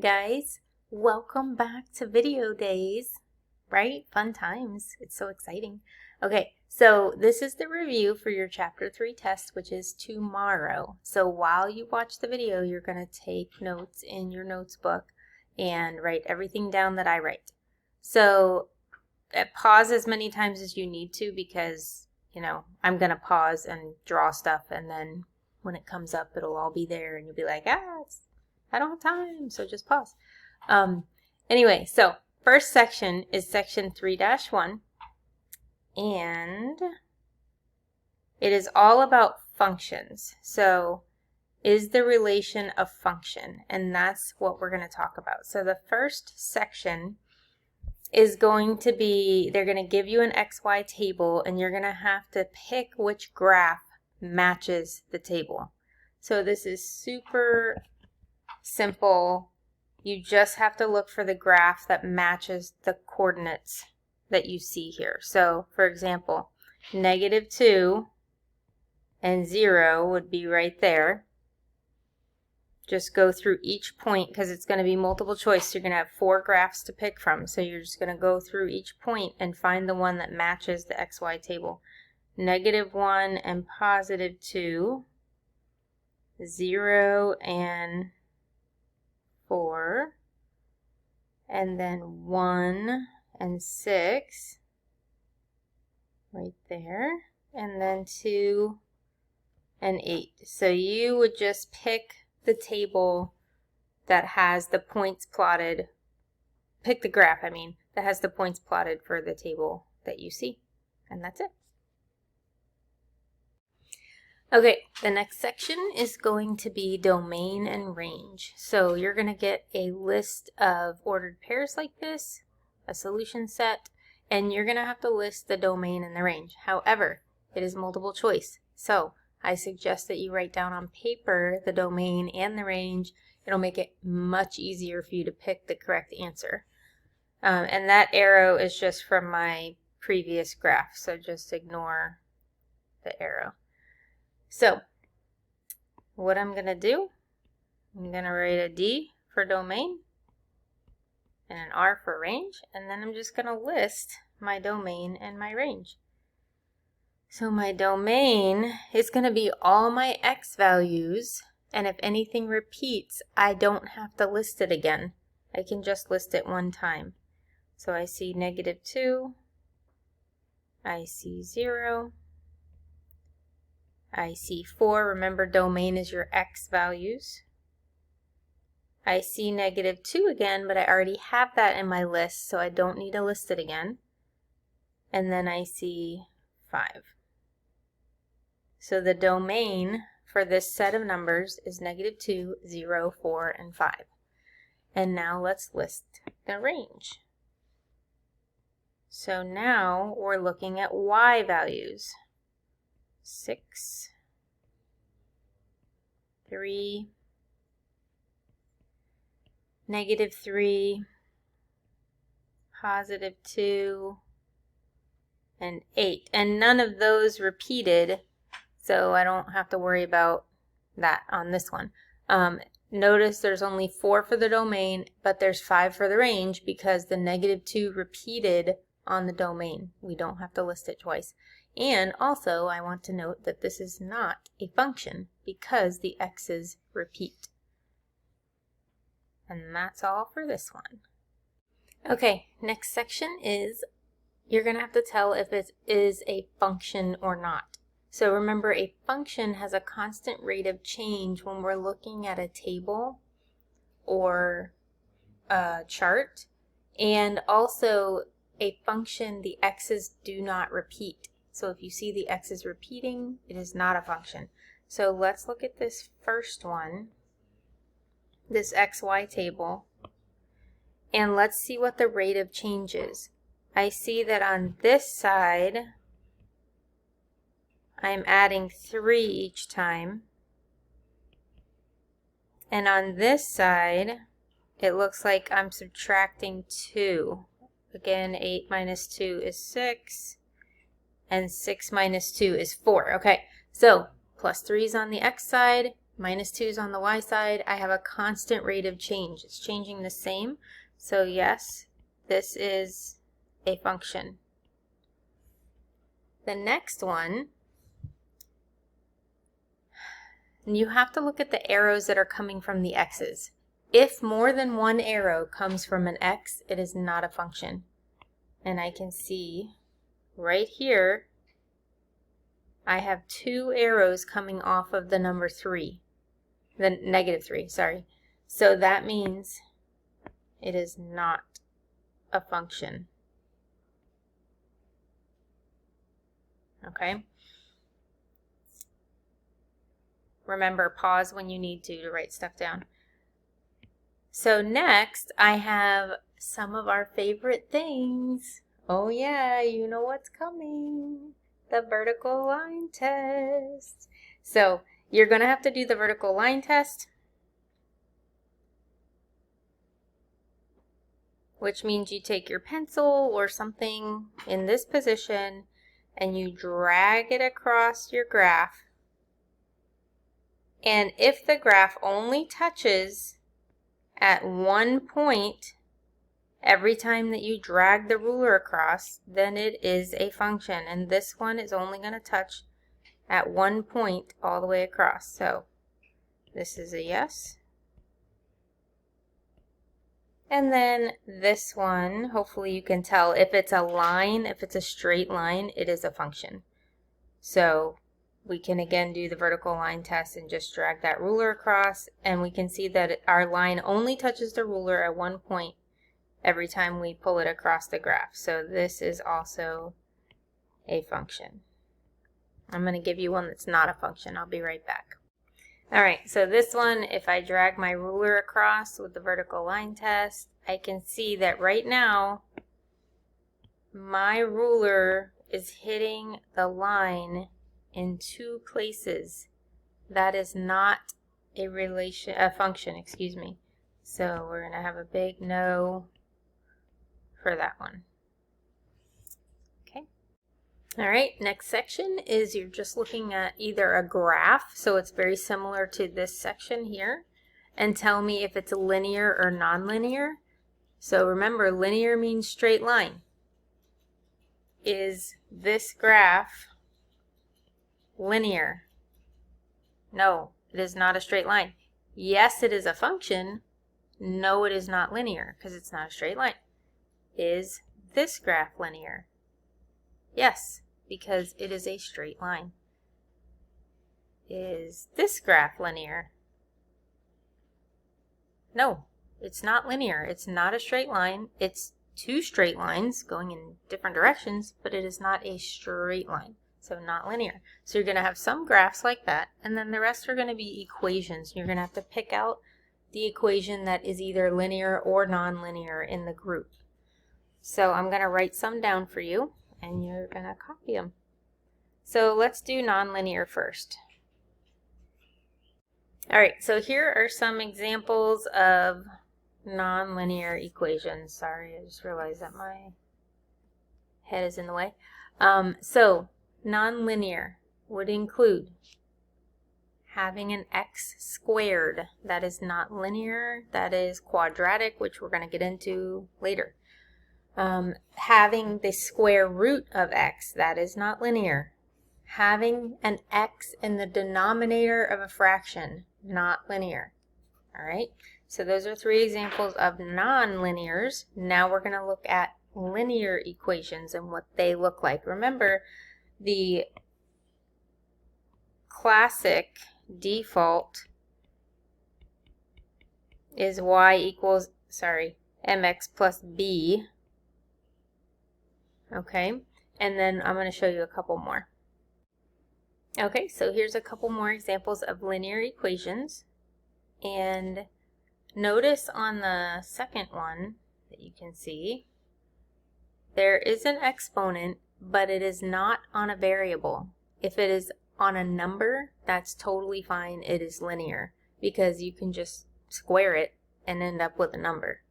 guys, welcome back to video days, right? Fun times. It's so exciting. Okay, so this is the review for your chapter 3 test, which is tomorrow. So while you watch the video, you're going to take notes in your notes book and write everything down that I write. So pause as many times as you need to, because I'm going to pause and draw stuff, and then when it comes up, it'll all be there and you'll be like, I don't have time, so just pause. Anyway, so first section is section 3-1, and it is all about functions. So is the relation a function? And that's what we're going to talk about. So the first section is going to be, they're going to give you an XY table, and you're going to have to pick which graph matches the table. So this is super simple. You just have to look for the graph that matches the coordinates that you see here. So for example, -2 and 0 would be right there. Just go through each point, because it's going to be multiple choice. You're going to have 4 graphs to pick from. So you're just going to go through each point and find the one that matches the XY table. -1 and +2, 0 and 4, and then 1 and 6 right there, and then 2 and 8. So you would just pick the table that has the points plotted, pick the graph, that has the points plotted for the table that you see, and that's it. Okay, the next section is going to be domain and range. So you're going to get a list of ordered pairs like this, a solution set, and you're going to have to list the domain and the range. However, it is multiple choice. So I suggest that you write down on paper the domain and the range. It'll make it much easier for you to pick the correct answer. And that arrow is just from my previous graph, so just ignore the arrow. So what I'm going to do, I'm going to write a D for domain and an R for range, and then I'm just going to list my domain and my range. So my domain is going to be all my X values, and if anything repeats, I don't have to list it again. I can just list it one time. So I see -2, I see 0, I see 4, remember domain is your X values. I see -2 again, but I already have that in my list, so I don't need to list it again. And then I see 5. So the domain for this set of numbers is -2, 0, 4, and 5. And now let's list the range. So now we're looking at Y values. 6, 3, -3, +2, and 8. And none of those repeated, so I don't have to worry about that on this one. Notice there's only 4 for the domain, but there's 5 for the range, because the -2 repeated on the domain. We don't have to list it twice. And also, I want to note that this is not a function, because the x's repeat. And that's all for this one. Okay, next section is you're going to have to tell if it is a function or not. So remember, a function has a constant rate of change when we're looking at a table or a chart. And also, a function, the x's do not repeat. So if you see the x's repeating, it is not a function. So let's look at this first one, this XY table, and let's see what the rate of change is. I see that on this side, I'm adding 3 each time. And on this side, it looks like I'm subtracting 2. Again, 8 minus 2 is 6. And 6 minus 2 is 4. Okay, so +3 is on the x side, Minus 2 is on the y side. I have a constant rate of change. It's changing the same. So yes, this is a function. The next one, you have to look at the arrows that are coming from the x's. If more than one arrow comes from an x, it is not a function. And I can see right here, I have 2 arrows coming off of the number 3. The negative 3, sorry. So that means it is not a function. Okay? Remember, pause when you need to write stuff down. So next, I have some of our favorite things. Oh yeah, you know what's coming. The vertical line test. So you're going to have to do the vertical line test, which means you take your pencil or something in this position and you drag it across your graph. And if the graph only touches at one point every time that you drag the ruler across, then it is a function. And this one is only going to touch at one point all the way across. So this is a yes. And then this one, hopefully you can tell, if it's a line, if it's a straight line, it is a function. So we can again do the vertical line test and just drag that ruler across, and we can see that our line only touches the ruler at one point every time we pull it across the graph. So this is also a function. I'm going to give you one that's not a function. I'll be right back. Alright, so this one, if I drag my ruler across with the vertical line test, I can see that right now my ruler is hitting the line in 2 places. That is not a function, excuse me. So we're going to have a big no for that one. Okay. All right, next section is you're just looking at either a graph, so it's very similar to this section here, and tell me if it's linear or nonlinear. So remember, linear means straight line. Is this graph linear? No, it is not a straight line. Yes, it is a function. No, it is not linear because it's not a straight line. Is this graph linear? Yes, because it is a straight line. Is this graph linear? No, it's not linear. It's not a straight line. It's 2 straight lines going in different directions, but it is not a straight line. So not linear. So you're going to have some graphs like that, and then the rest are going to be equations. You're going to have to pick out the equation that is either linear or nonlinear in the group. So I'm going to write some down for you, and you're going to copy them. So let's do nonlinear first. All right, so here are some examples of nonlinear equations. Sorry, I just realized that my head is in the way. So nonlinear would include having an x squared. That is not linear. That is quadratic, which we're going to get into later. Having the square root of x. That is not linear. Having an x in the denominator of a fraction. Not linear. All right. So those are 3 examples of nonlinears. Now we're going to look at linear equations and what they look like. Remember, the classic default is y equals, mx plus b. Okay, and then I'm going to show you a couple more. Okay, so here's a couple more examples of linear equations. And notice on the second one that you can see, there is an exponent, but it is not on a variable. If it is on a number, that's totally fine. It is linear because you can just square it and end up with a number.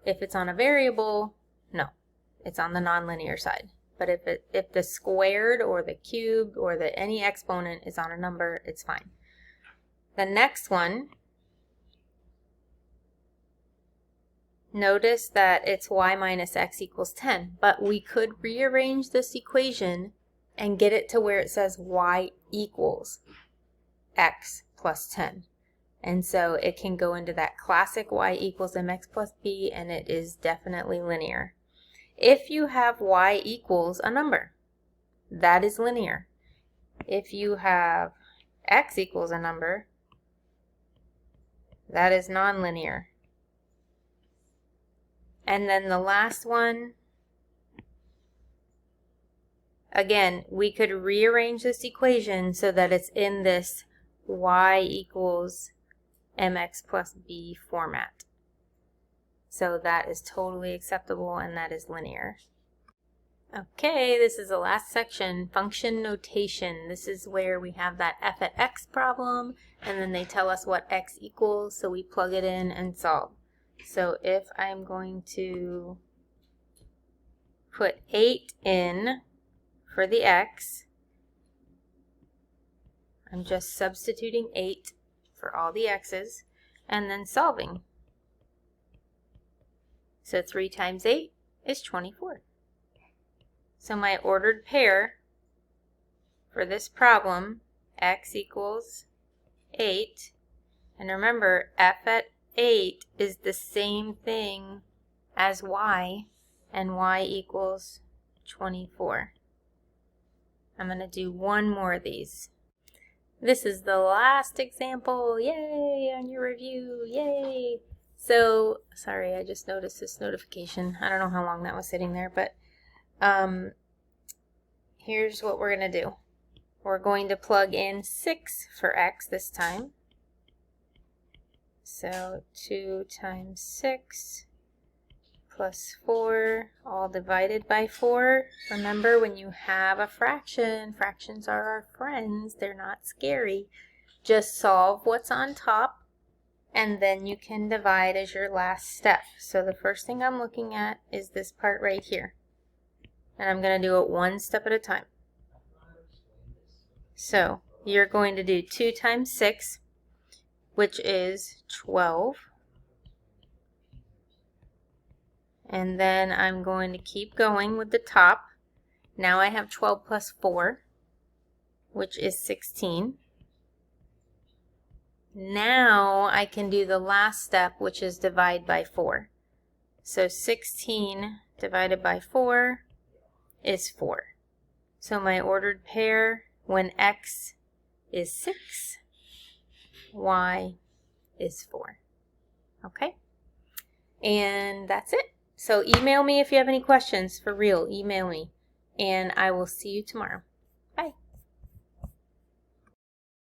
If it's on a variable, no, it's on the nonlinear side. But if the squared or the cubed or any exponent is on a number, it's fine. The next one, notice that it's y minus x equals 10, but we could rearrange this equation and get it to where it says y equals x plus 10. And so it can go into that classic y equals mx plus b, and it is definitely linear. If you have y equals a number, that is linear. If you have x equals a number, that is nonlinear. And then the last one, again, we could rearrange this equation so that it's in this y equals mx plus b format. So that is totally acceptable, and that is linear. Okay, this is the last section, function notation. This is where we have that f at x problem, and then they tell us what x equals, so we plug it in and solve. So if I'm going to put 8 in for the x, I'm just substituting 8 for all the x's and then solving. So 3 times 8 is 24. So my ordered pair for this problem, x equals 8, and remember f at 8 is the same thing as y, and y equals 24. I'm going to do one more of these. This is the last example, yay, on your review, yay. So, sorry, I just noticed this notification. I don't know how long that was sitting there, but here's what we're going to do. We're going to plug in 6 for x this time. So 2 times 6 plus 4, all divided by 4. Remember, when you have a fraction, fractions are our friends. They're not scary. Just solve what's on top, and then you can divide as your last step. So the first thing I'm looking at is this part right here. And I'm going to do it one step at a time. So you're going to do 2 times 6, which is 12. And then I'm going to keep going with the top. Now I have 12 plus 4, which is 16. Now I can do the last step, which is divide by 4. So 16 divided by 4 is 4. So my ordered pair, when x is 6, y is 4. Okay? And that's it. So email me if you have any questions. For real, email me. And I will see you tomorrow.